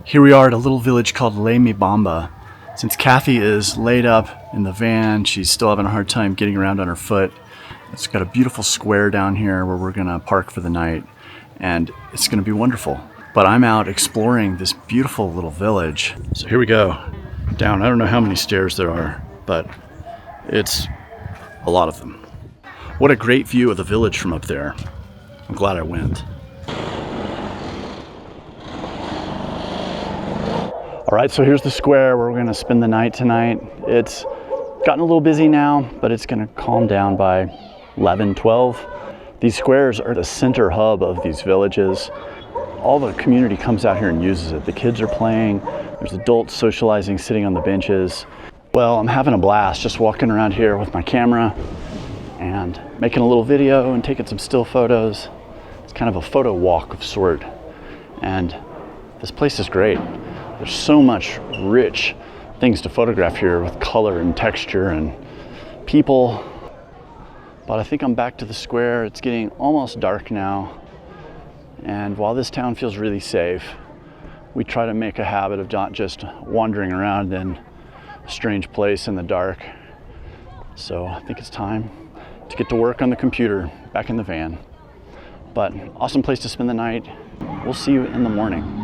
Here we are at a little village called Le Mibamba. Since Kathy is laid up in the van, she's still having a hard time getting around on her foot. It's got a beautiful square down here where we're gonna park for the night, and it's gonna be wonderful. But I'm out exploring this beautiful little village. So here we go, down. I don't know how many stairs there are, but it's a lot of them. What a great view of the village from up there. I'm glad I went. All right, so here's the square where we're gonna spend the night tonight. It's gotten a little busy now, but it's gonna calm down by 11, 12. These squares are the center hub of these villages. All the community comes out here and uses it. The kids are playing, there's adults socializing, sitting on the benches. Well, I'm having a blast just walking around here with my camera and making a little video and taking some still photos. It's kind of a photo walk of sort. And this place is great. There's so much rich things to photograph here with color and texture and people. But I think I'm back to the square. It's getting almost dark now. And while this town feels really safe, we try to make a habit of not just wandering around in a strange place in the dark. So I think it's time to get to work on the computer back in the van. But awesome place to spend the night. We'll see you in the morning.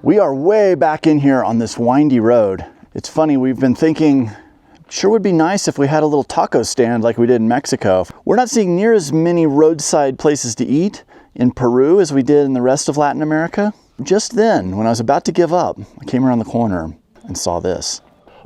We are way back in here on this windy road. It's funny, we've been thinking, sure would be nice if we had a little taco stand like we did in Mexico. We're not seeing near as many roadside places to eat in Peru as we did in the rest of Latin America. Just then, when I was about to give up, I came around the corner and saw this.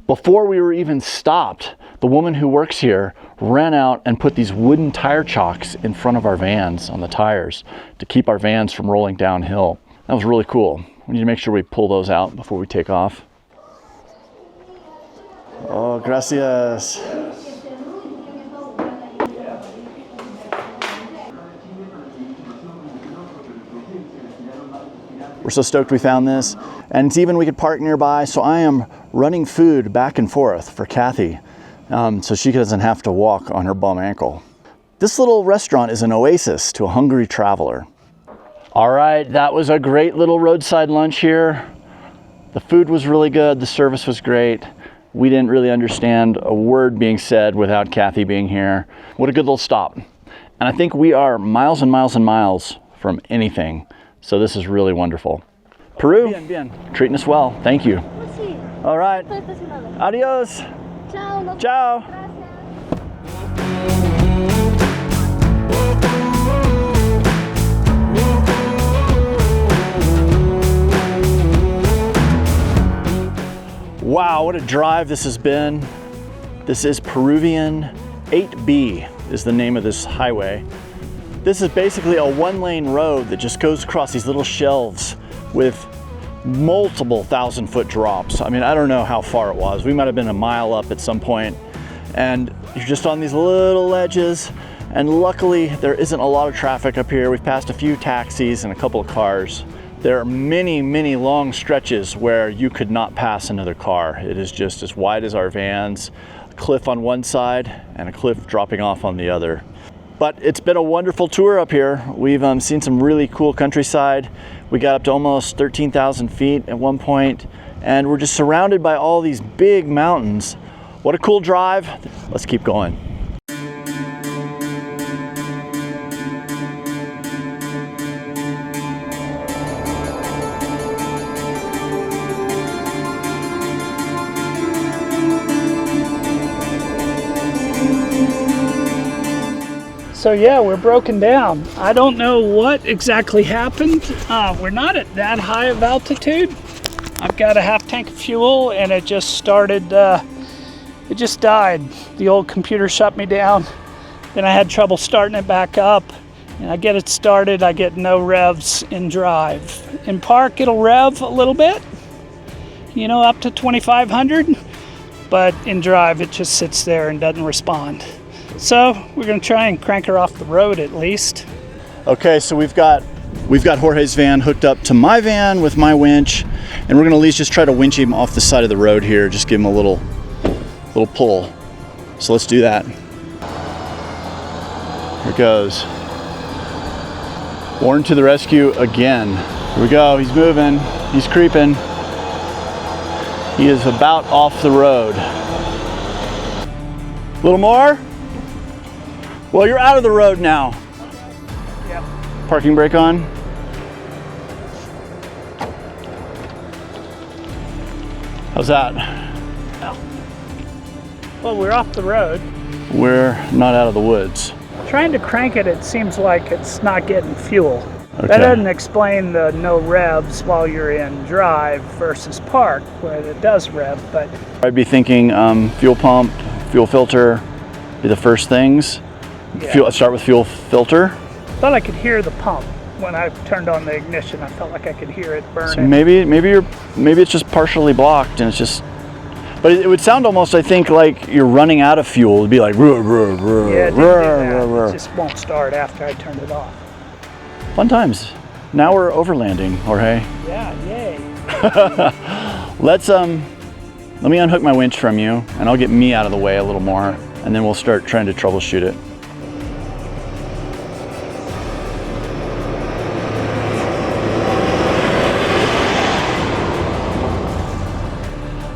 Before we were even stopped, the woman who works here ran out and put these wooden tire chocks in front of our vans on the tires to keep our vans from rolling downhill. That was really cool. We need to make sure we pull those out before we take off. Oh, gracias. We're so stoked we found this. And it's even we could park nearby, so I am running food back and forth for Kathy so she doesn't have to walk on her bum ankle. This little restaurant is an oasis to a hungry traveler. All right, that was a great little roadside lunch here. The food was really good, the service was great. We didn't really understand a word being said without Kathy being here. What a good little stop. And I think we are miles and miles and miles from anything, so this is really wonderful. Peru, treating us well, thank you. All right, adios. Ciao. Ciao. Wow, what a drive this has been. This is Peruvian 8B is the name of this highway. This is basically a one-lane road that just goes across these little shelves with multiple 1,000-foot drops. I mean, I don't know how far it was. We might have been a mile up at some point. And you're just on these little ledges. And luckily, there isn't a lot of traffic up here. We've passed a few taxis and a couple of cars. There are many, many long stretches where you could not pass another car. It is just as wide as our vans, a cliff on one side and a cliff dropping off on the other. But it's been a wonderful tour up here. We've seen some really cool countryside. We got up to almost 13,000 feet at one point, and we're just surrounded by all these big mountains. What a cool drive. Let's keep going. So yeah, we're broken down. I don't know what exactly happened. We're not at that high of altitude. I've got a half tank of fuel and it just started, it just died. The old computer shut me down. Then I had trouble starting it back up. And I get it started, I get no revs in drive. In park, it'll rev a little bit, you know, up to 2,500. But in drive, it just sits there and doesn't respond. So we're gonna try and crank her off the road at least. Okay, so we've got Jorge's van hooked up to my van with my winch, and we're gonna at least just try to winch him off the side of the road here, just give him a little pull. So let's do that. Here it goes. Warren to the rescue again. Here we go, he's moving, he's creeping. He is about off the road. A little more? Well, you're out of the road now. Yep. Parking brake on. How's that? Well, we're off the road. We're not out of the woods. Trying to crank it, it seems like it's not getting fuel. Okay. That doesn't explain the no revs while you're in drive versus park, where it does rev, but... I'd be thinking fuel pump, fuel filter, be the first things. Yeah. Start with fuel filter. Thought I could hear the pump when I turned on the ignition. I felt like I could hear it burning. So maybe it's just partially blocked and it's just, but it would sound almost, I think, like you're running out of fuel. It'd be like, ruh, ruh, ruh, yeah, it didn't do ruh, that. ruh, ruh. It just won't start after I turned it off. Fun times. Now we're overlanding, Jorge. Yeah, yay. Let me unhook my winch from you and I'll get me out of the way a little more and then we'll start trying to troubleshoot it.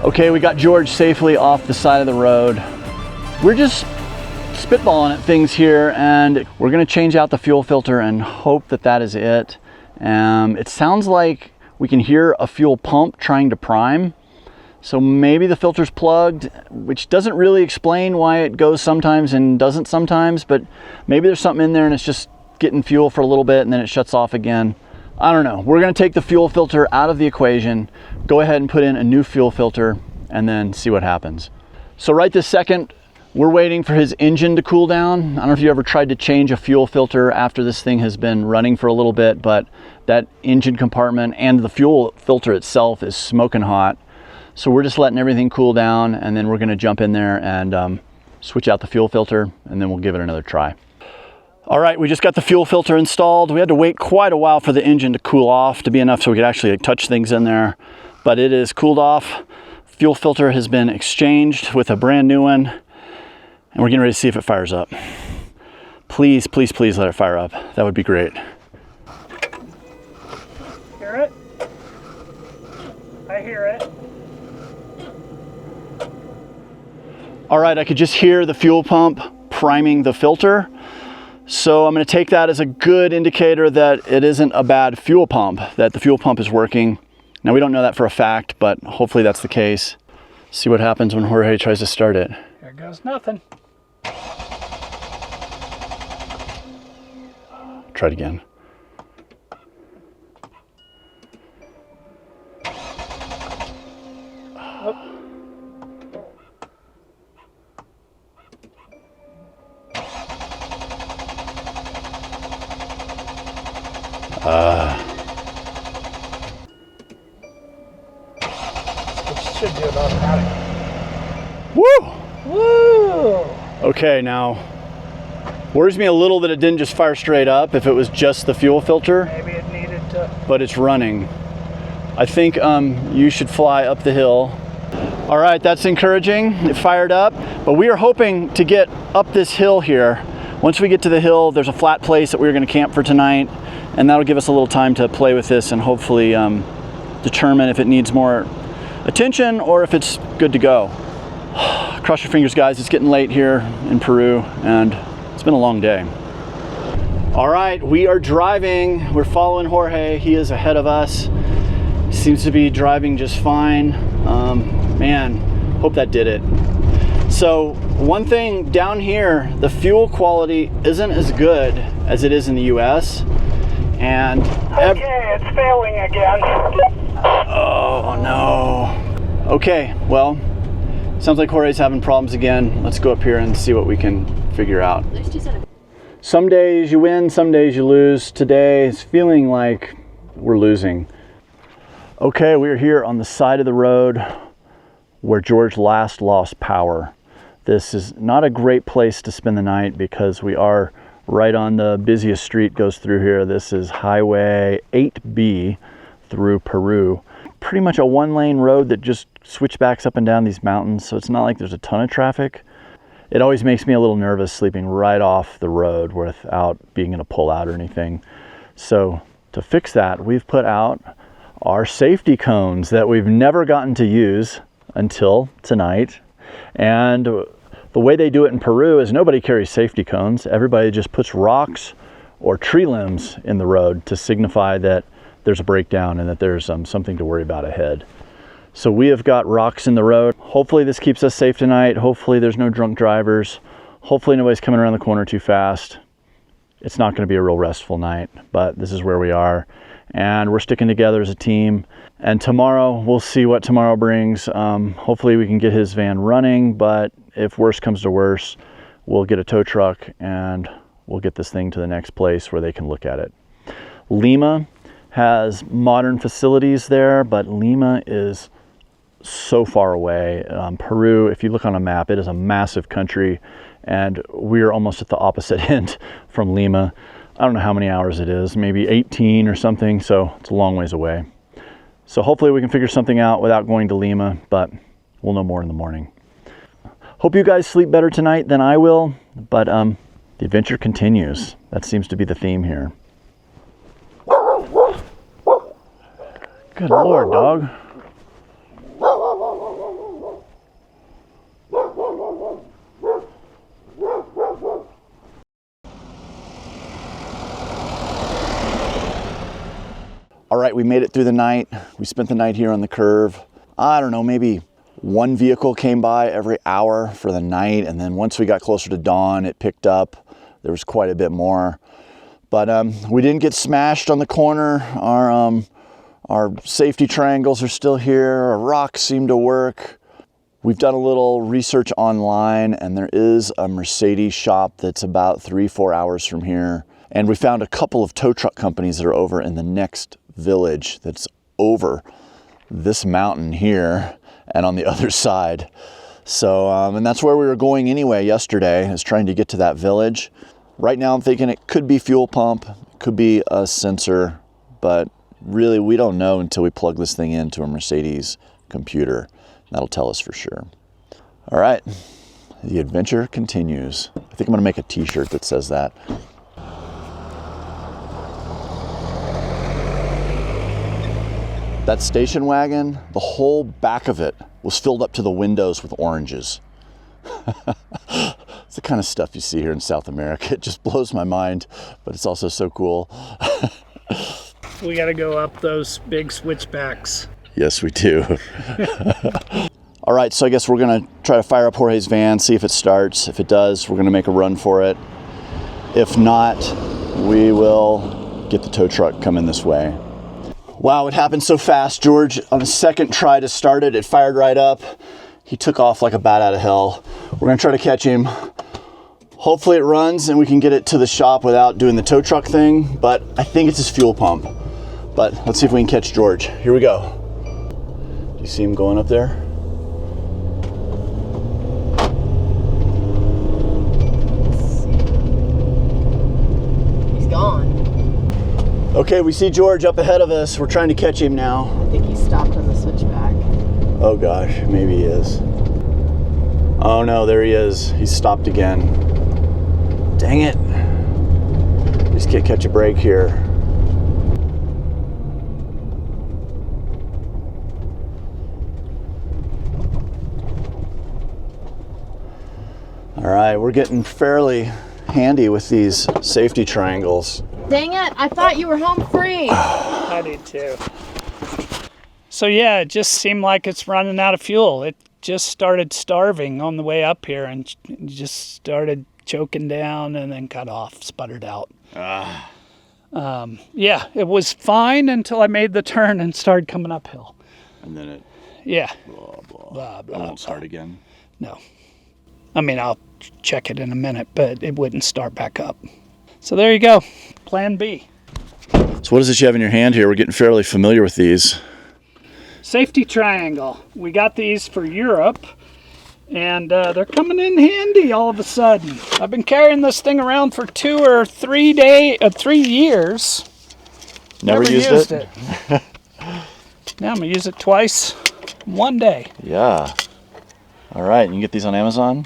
Okay, we got George safely off the side of the road. We're just spitballing at things here and we're gonna change out the fuel filter and hope that that is it. It sounds like we can hear a fuel pump trying to prime. So maybe the filter's plugged, which doesn't really explain why it goes sometimes and doesn't sometimes, but maybe there's something in there and it's just getting fuel for a little bit and then it shuts off again. I don't know. We're gonna take the fuel filter out of the equation, go ahead and put in a new fuel filter and then see what happens. So right this second, we're waiting for his engine to cool down. I don't know if you ever tried to change a fuel filter after this thing has been running for a little bit, but that engine compartment and the fuel filter itself is smoking hot. So we're just letting everything cool down and then we're gonna jump in there and switch out the fuel filter and then we'll give it another try. All right, we just got the fuel filter installed. We had to wait quite a while for the engine to cool off to be enough so we could actually touch things in there, but it is cooled off. Fuel filter has been exchanged with a brand new one and we're getting ready to see if it fires up. Please, please, please let it fire up. That would be great. Hear it? I hear it. All right, I could just hear the fuel pump priming the filter. So I'm going to take that as a good indicator that it isn't a bad fuel pump, that the fuel pump is working. Now we don't know that for a fact, but hopefully that's the case. See what happens when Jorge tries to start it. There goes nothing. Try it again. Oh, It should do it automatic. Woo! Woo! Okay, now, worries me a little that it didn't just fire straight up if it was just the fuel filter, Maybe it needed to. but it's running. I think you should fly up the hill. All right, that's encouraging. It fired up, but we are hoping to get up this hill here. Once we get to the hill, there's a flat place that we're gonna camp for tonight, and that'll give us a little time to play with this and hopefully determine if it needs more attention or if it's good to go. Cross your fingers, guys. It's getting late here in Peru, and it's been a long day. All right, we are driving. We're following Jorge. He is ahead of us. Seems to be driving just fine. Man, hope that did it. So one thing down here, the fuel quality isn't as good as it is in the US. And Okay, it's failing again. oh no. Okay, well, sounds like Jorge's having problems again. Let's go up here and see what we can figure out. Some days you win, some days you lose. Today it's feeling like we're losing. Okay, we're here on the side of the road where George last lost power. This is not a great place to spend the night because we are right on the busiest street goes through here. This is Highway 8B through Peru. Pretty much a one-lane road that just switchbacks up and down these mountains, so it's not like there's a ton of traffic. It always makes me a little nervous sleeping right off the road without being in a pull-out or anything. So to fix that, we've put out our safety cones that we've never gotten to use until tonight. And the way they do it in Peru is nobody carries safety cones. Everybody just puts rocks or tree limbs in the road to signify that there's a breakdown and that there's something to worry about ahead. So we have got rocks in the road. Hopefully this keeps us safe tonight. Hopefully there's no drunk drivers. Hopefully nobody's coming around the corner too fast. It's not going to be a real restful night, but this is where we are. And we're sticking together as a team. And tomorrow, we'll see what tomorrow brings. Hopefully we can get his van running, but if worse comes to worse, we'll get a tow truck and we'll get this thing to the next place where they can look at it. Lima has modern facilities there, but Lima is so far away. Peru, if you look on a map, it is a massive country, and we're almost at the opposite end from Lima. I don't know how many hours it is, maybe 18 or something, so it's a long ways away. So hopefully we can figure something out without going to Lima, but we'll know more in the morning. Hope you guys sleep better tonight than I will, but the adventure continues. That seems to be the theme here. Good Lord, dog. All right, we made it through the night. We spent the night here on the curve. I don't know, maybe one vehicle came by every hour for the night, and then once we got closer to dawn, it picked up. There was quite a bit more. But we didn't get smashed on the corner. Our safety triangles are still here. Our rocks seem to work. We've done a little research online, and there is a Mercedes shop that's about 3-4 hours from here. And we found a couple of tow truck companies that are over in the next village that's over this mountain here and on the other side. So, and that's where we were going anyway yesterday, is trying to get to that village. Right now I'm thinking it could be fuel pump, it could be a sensor, but really we don't know until we plug this thing into a Mercedes computer. That'll tell us for sure. All right, the adventure continues. I think I'm gonna make a t-shirt that says that. That station wagon, the whole back of it was filled up to the windows with oranges. It's the kind of stuff you see here in South America. It just blows my mind, but it's also so cool. We got to go up those big switchbacks. Yes, we do. All right, so I guess we're gonna try to fire up Jorge's van, see if it starts. If it does, we're gonna make a run for it. If not, we will get the tow truck coming this way. Wow, it happened so fast. George, on a second try to start it, it fired right up. He took off like a bat out of hell. We're gonna try to catch him. Hopefully it runs and we can get it to the shop without doing the tow truck thing, but I think it's his fuel pump. But let's see if we can catch George. Here we go. Do you see him going up there? He's gone. Okay, we see George up ahead of us. We're trying to catch him now. I think he stopped on the switchback. Oh gosh, maybe he is. Oh no, there he is. He's stopped again. Dang it. Just can't catch a break here. All right, we're getting fairly handy with these safety triangles. Dang it, I thought you were home free. I did too. So yeah, it just seemed like it's running out of fuel. It just started starving on the way up here and just started choking down and then cut off, sputtered out. Yeah, it was fine until I made the turn and started coming uphill. And then it Yeah. blah, blah. Blah, It blah, won't start again. No. I mean, I'll check it in a minute, but it wouldn't start back up. So there you go. Plan B. So what is it you have in your hand here? We're getting fairly familiar with these. Safety triangle. We got these for Europe, and they're coming in handy all of a sudden. I've been carrying this thing around for 2 or 3 years. Never used it? Now I'm gonna use it twice, one day. Yeah. All right, you can get these on Amazon?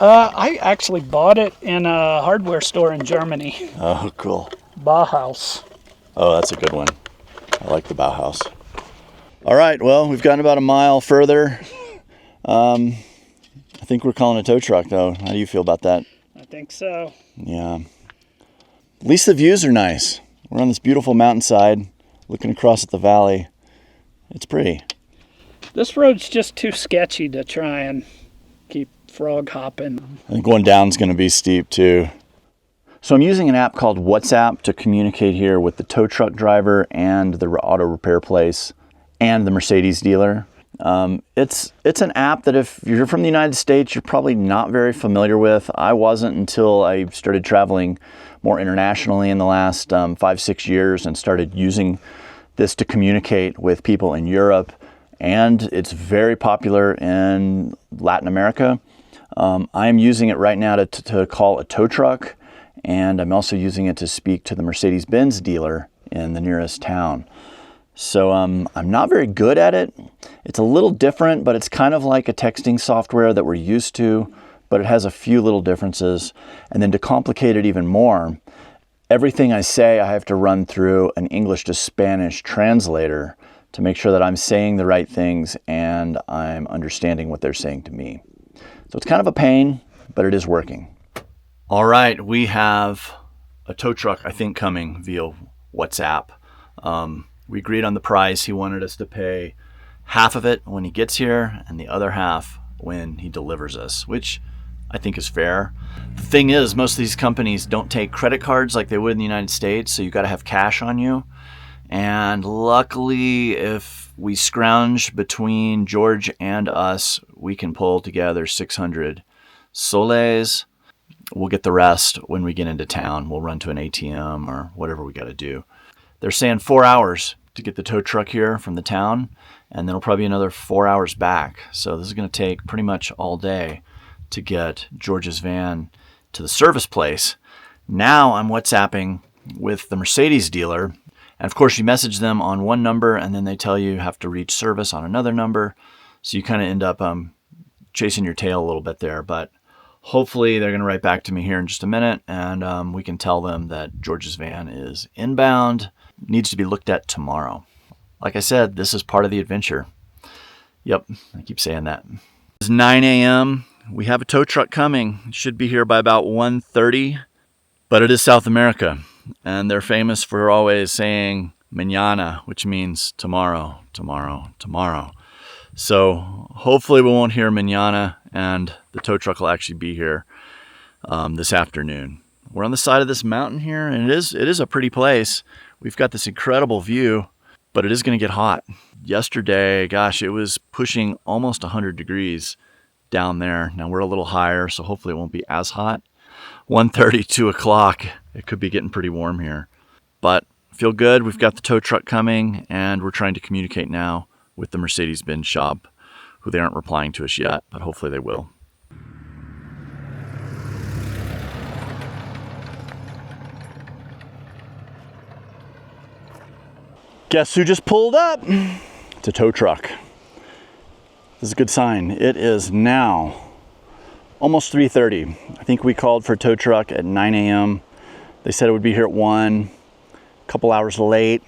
I actually bought it in a hardware store in Germany, Oh, cool. Bauhaus. Oh, that's a good one. I like the Bauhaus. All right, well, we've gotten about a mile further. I think we're calling a tow truck, though. How do you feel about that? I think so. Yeah. At least the views are nice. We're on this beautiful mountainside, looking across at the valley. It's pretty. This road's just too sketchy to try and keep frog hopping. I think going down is going to be steep, too. So I'm using an app called WhatsApp to communicate here with the tow truck driver and the auto repair place and the Mercedes dealer. It's an app that if you're from the United States, you're probably not very familiar with. I wasn't until I started traveling more internationally in the last 5-6 years and started using this to communicate with people in Europe. And it's very popular in Latin America. I'm using it right now to call a tow truck, and I'm also using it to speak to the Mercedes-Benz dealer in the nearest town. So I'm not very good at it. It's a little different, but it's kind of like a texting software that we're used to, but it has a few little differences. And then to complicate it even more, everything I say I have to run through an English to Spanish translator to make sure that I'm saying the right things and I'm understanding what they're saying to me. So it's kind of a pain, but it is working. All right, we have a tow truck, I think, coming via WhatsApp. We agreed on the price. He wanted us to pay half of it when he gets here and the other half when he delivers us, which I think is fair. The thing is, most of these companies don't take credit cards like they would in the United States, so you got to have cash on you. And luckily, if we scrounge between George and us, we can pull together 600 soles. We'll get the rest when we get into town. We'll run to an ATM or whatever we got to do. They're saying 4 hours to get the tow truck here from the town, and then it'll probably be another 4 hours back. So this is going to take pretty much all day to get George's van to the service place. Now I'm WhatsApping with the Mercedes dealer. And of course, you message them on one number, and then they tell you have to reach service on another number. So you kind of end up chasing your tail a little bit there. But hopefully they're going to write back to me here in just a minute, and we can tell them that George's van is inbound, needs to be looked at tomorrow. Like I said, this is part of the adventure. Yep, I keep saying that. It's 9 a.m. We have a tow truck coming. It should be here by about 1:30, but it is South America. And they're famous for always saying mañana, which means tomorrow, tomorrow, tomorrow. So hopefully we won't hear mañana, and the tow truck will actually be here this afternoon. We're on the side of this mountain here, and it is a pretty place. We've got this incredible view, but it is going to get hot. Yesterday, gosh, it was pushing almost 100 degrees down there. Now we're a little higher, so hopefully it won't be as hot. 1:30, 2 o'clock. It could be getting pretty warm here. But feel good. We've got the tow truck coming, and we're trying to communicate now with the Mercedes-Benz shop, who they aren't replying to us yet, but hopefully they will. Guess who just pulled up? It's a tow truck. This is a good sign. It is now almost 3:30. I think we called for a tow truck at 9 a.m. They said it would be here at 1, a couple hours late.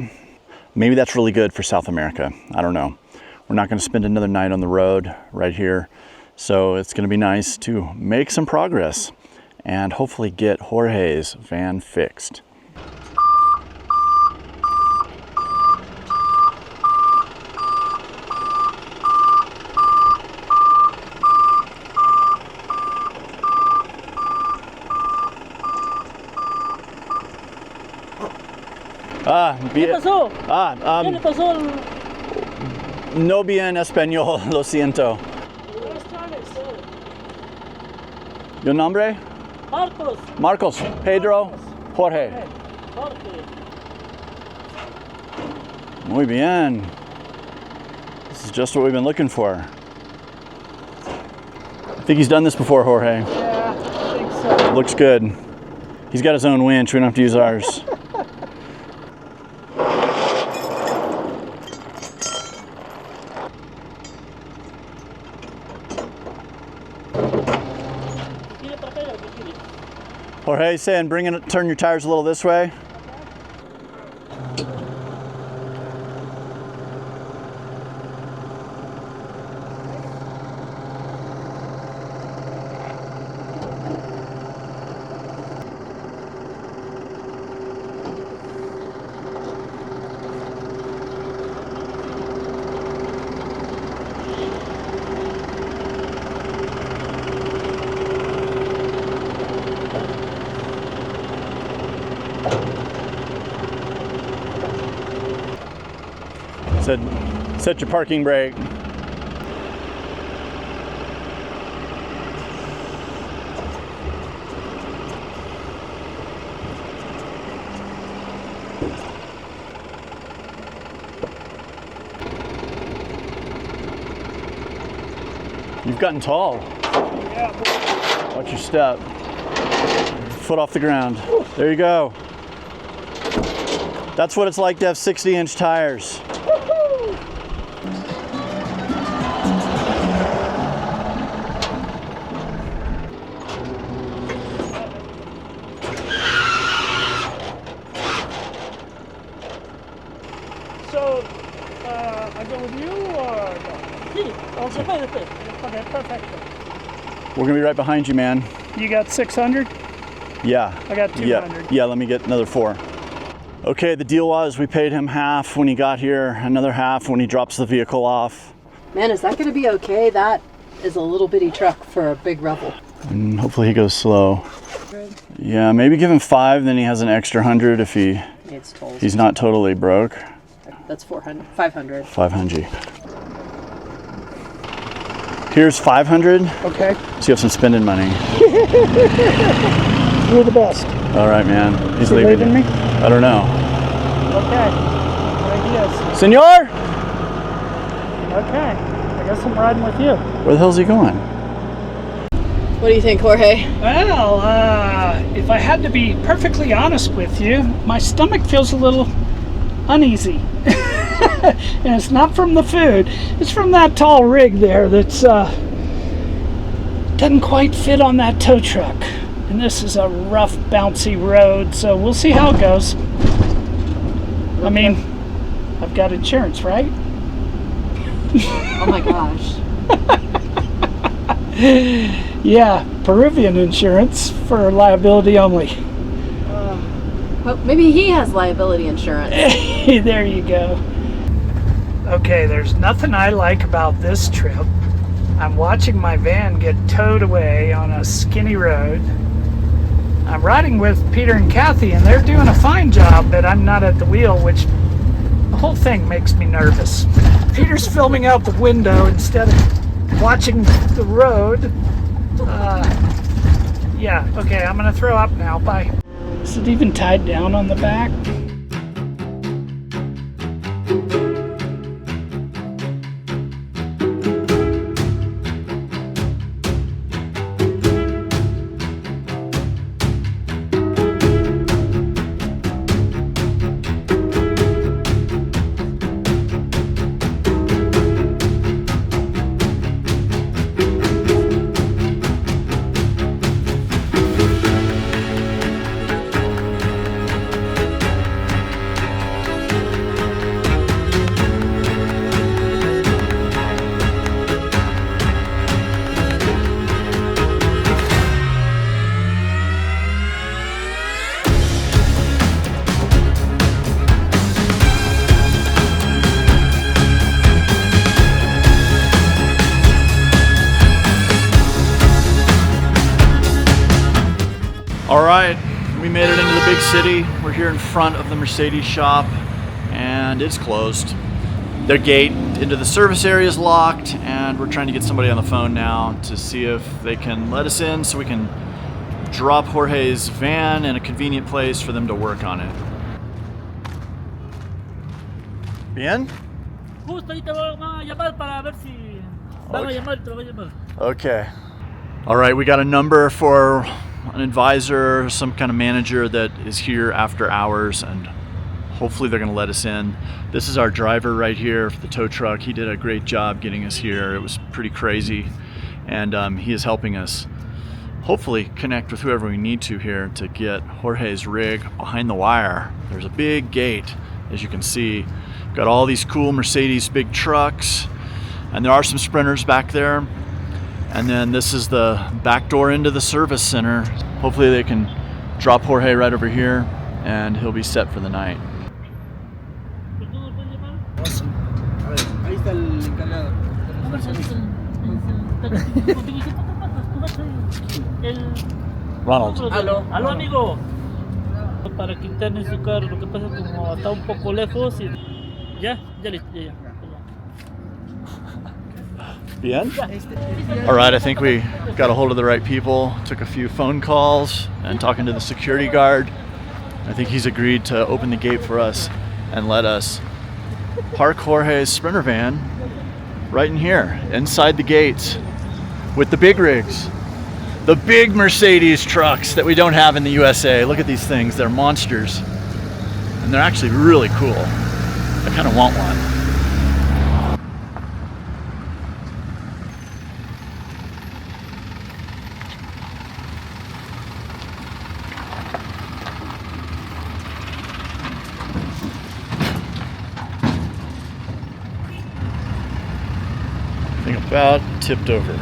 Maybe that's really good for South America. I don't know. We're not going to spend another night on the road right here. So it's going to be nice to make some progress and hopefully get Jorge's van fixed. ¿Qué pasó? ¿Qué le pasó? No bien español, lo siento. ¿Your nombre? Marcos. Marcos, Pedro, Jorge. Jorge. Muy bien. This is just what we've been looking for. I think he's done this before, Jorge. Yeah, I think so. Looks good. He's got his own winch. We don't have to use ours. Jorge saying turn your tires a little this way. Set your parking brake. You've gotten tall. Yeah. Watch your step. Foot off the ground. There you go. That's what it's like to have 60-inch tires. So, I go with you or no? Sí, Okay. perfecto. Okay, perfect. We're gonna be right behind you, man. You got 600? Yeah. I got 200. Yeah, let me get another 4. Okay, the deal was we paid him half when he got here, another half when he drops the vehicle off. Man, is that going to be okay? That is a little bitty truck for a big rebel. And hopefully he goes slow. Yeah, maybe give him 5, then he has an extra 100 if It's tolls. he's not totally broke. That's 400, 500. 500. Here's 500. Okay. So you have some spending money. You're the best. All right, man. He's You leaving me? I don't know. Okay. There he is. Senor! Okay. I guess I'm riding with you. Where the hell's he going? What do you think, Jorge? Well, if I had to be perfectly honest with you, my stomach feels a little uneasy. And it's not from the food. It's from that tall rig there that's doesn't quite fit on that tow truck. And this is a rough, bouncy road, so we'll see how it goes. I mean, I've got insurance, right? Oh my gosh. Yeah, Peruvian insurance for liability only. Well, maybe he has liability insurance. There you go. Okay, there's nothing I like about this trip. I'm watching my van get towed away on a skinny road. I'm riding with Peter and Kathy, and they're doing a fine job, but I'm not at the wheel, which the whole thing makes me nervous. Peter's filming out the window instead of watching the road. Yeah, okay, I'm gonna throw up now. Bye. Is it even tied down on the back? All right, we made it into the big city. We're here in front of the Mercedes shop and it's closed. Their gate into the service area is locked and we're trying to get somebody on the phone now to see if they can let us in so we can drop Jorge's van in a convenient place for them to work on it. Bien? Justo ahí te voy a llamar para ver si van a llamar, te lo voy a llamar. Okay. All right, we got a number for an advisor, some kind of manager that is here after hours, and hopefully they're going to let us in. This is our driver right here for the tow truck. He did a great job getting us here. It was pretty crazy, and he is helping us hopefully connect with whoever we need to here to get Jorge's rig behind the wire. There's a big gate, as you can see. Got all these cool Mercedes big trucks, and there are some Sprinters back there. And then this is the back door into the service center. Hopefully they can drop Jorge right over here and he'll be set for the night. Ahí está el encargado. Ronald. Aló amigo. Para quitarme su carro, lo que pasa es como está un poco lejos y ya listo, ya. Bien? All right, I think we got a hold of the right people, took a few phone calls and talking to the security guard. I think he's agreed to open the gate for us and let us park Jorge's Sprinter van right in here, inside the gates with the big rigs. The big Mercedes trucks that we don't have in the USA. Look at these things, they're monsters. And they're actually really cool. I kind of want one. About tipped over.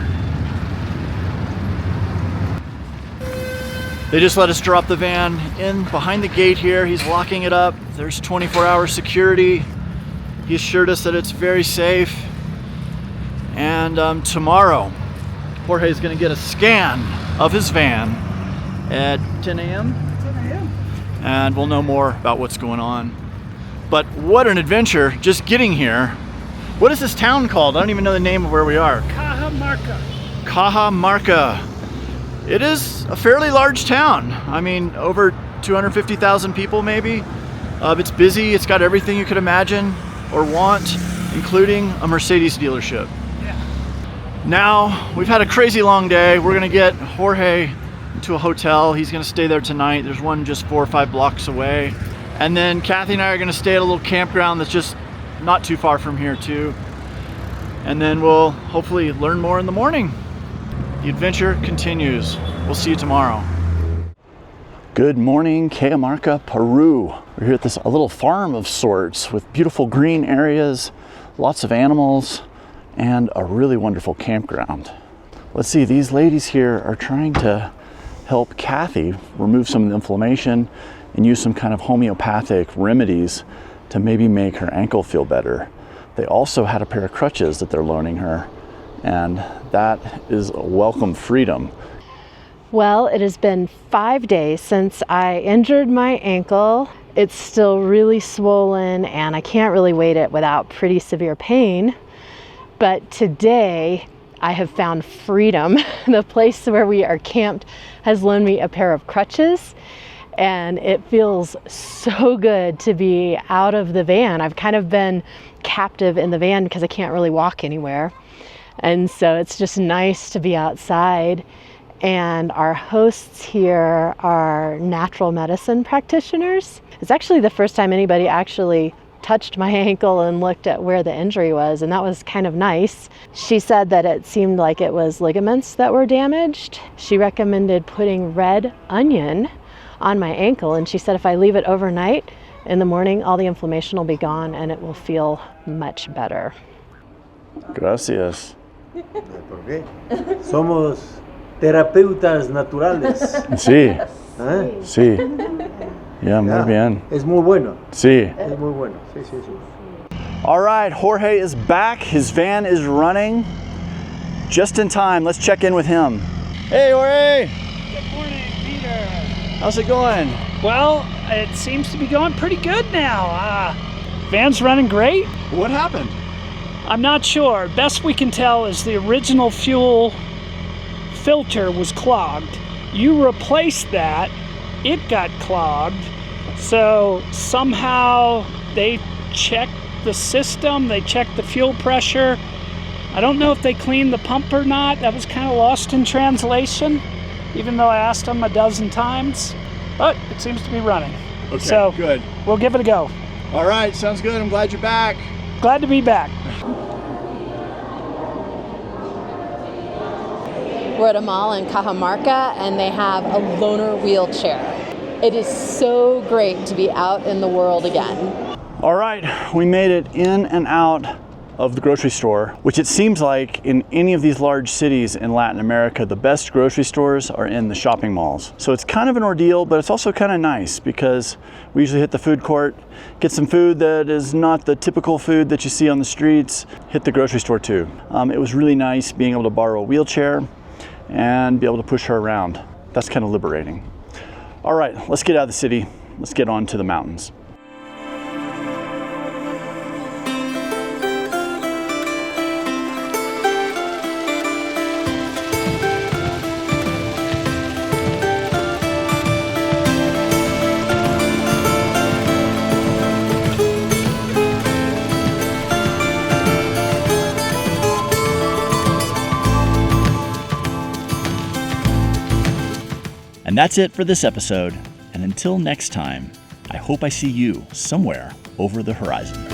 They just let us drop the van in behind the gate here. He's locking it up. There's 24-hour security. He assured us that it's very safe. And tomorrow, Jorge is going to get a scan of his van at 10 a.m. 10 a.m. And we'll know more about what's going on. But what an adventure just getting here. What is this town called? I don't even know the name of where we are. Cajamarca. Cajamarca. It is a fairly large town. I mean, over 250,000 people maybe. It's busy. It's got everything you could imagine or want, including a Mercedes dealership. Yeah. Now, we've had a crazy long day. We're gonna get Jorge to a hotel. He's gonna stay there tonight. There's one just 4 or 5 blocks away. And then Kathy and I are gonna stay at a little campground that's just not too far from here too. And then we'll hopefully learn more in the morning. The adventure continues. We'll see you tomorrow. Good morning, Cajamarca, Peru. We're here at a little farm of sorts with beautiful green areas, lots of animals, and a really wonderful campground. Let's see, these ladies here are trying to help Kathy remove some of the inflammation and use some kind of homeopathic remedies to maybe make her ankle feel better. They also had a pair of crutches that they're loaning her, and that is a welcome freedom. Well, it has been 5 days since I injured my ankle. It's still really swollen and I can't really wait it without pretty severe pain. But today I have found freedom. The place where we are camped has loaned me a pair of crutches, and it feels so good to be out of the van. I've kind of been captive in the van because I can't really walk anywhere. And so it's just nice to be outside. And our hosts here are natural medicine practitioners. It's actually the first time anybody actually touched my ankle and looked at where the injury was, and that was kind of nice. She said that it seemed like it was ligaments that were damaged. She recommended putting red onion on my ankle, and she said if I leave it overnight, in the morning all the inflammation will be gone and it will feel much better. Gracias. ¿Por qué? Somos terapeutas naturales. Sí, ¿Eh? sí. Yeah, muy bien. Es muy bueno. Sí. Es muy bueno. Sí, sí, sí. All right, Jorge is back. His van is running just in time. Let's check in with him. Hey, Jorge. Good morning, Peter. How's it going? Well, it seems to be going pretty good now. Van's running great. What happened? I'm not sure. Best we can tell is the original fuel filter was clogged. You replaced that, it got clogged. So somehow they checked the system, they checked the fuel pressure. I don't know if they cleaned the pump or not. That was kind of lost in translation, even though I asked them a dozen times. But it seems to be running. Okay, so good. We'll give it a go. All right, sounds good. I'm glad you're back. Glad to be back. We're at a mall in Cajamarca, and they have a loaner wheelchair. It is so great to be out in the world again. All right, we made it in and out of the grocery store, which it seems like in any of these large cities in Latin America, the best grocery stores are in the shopping malls. So it's kind of an ordeal, but it's also kind of nice because we usually hit the food court, get some food that is not the typical food that you see on the streets, hit the grocery store too. It was really nice being able to borrow a wheelchair and be able to push her around. That's kind of liberating. All right, let's get out of the city. Let's get on to the mountains. And that's it for this episode. And until next time, I hope I see you somewhere over the horizon.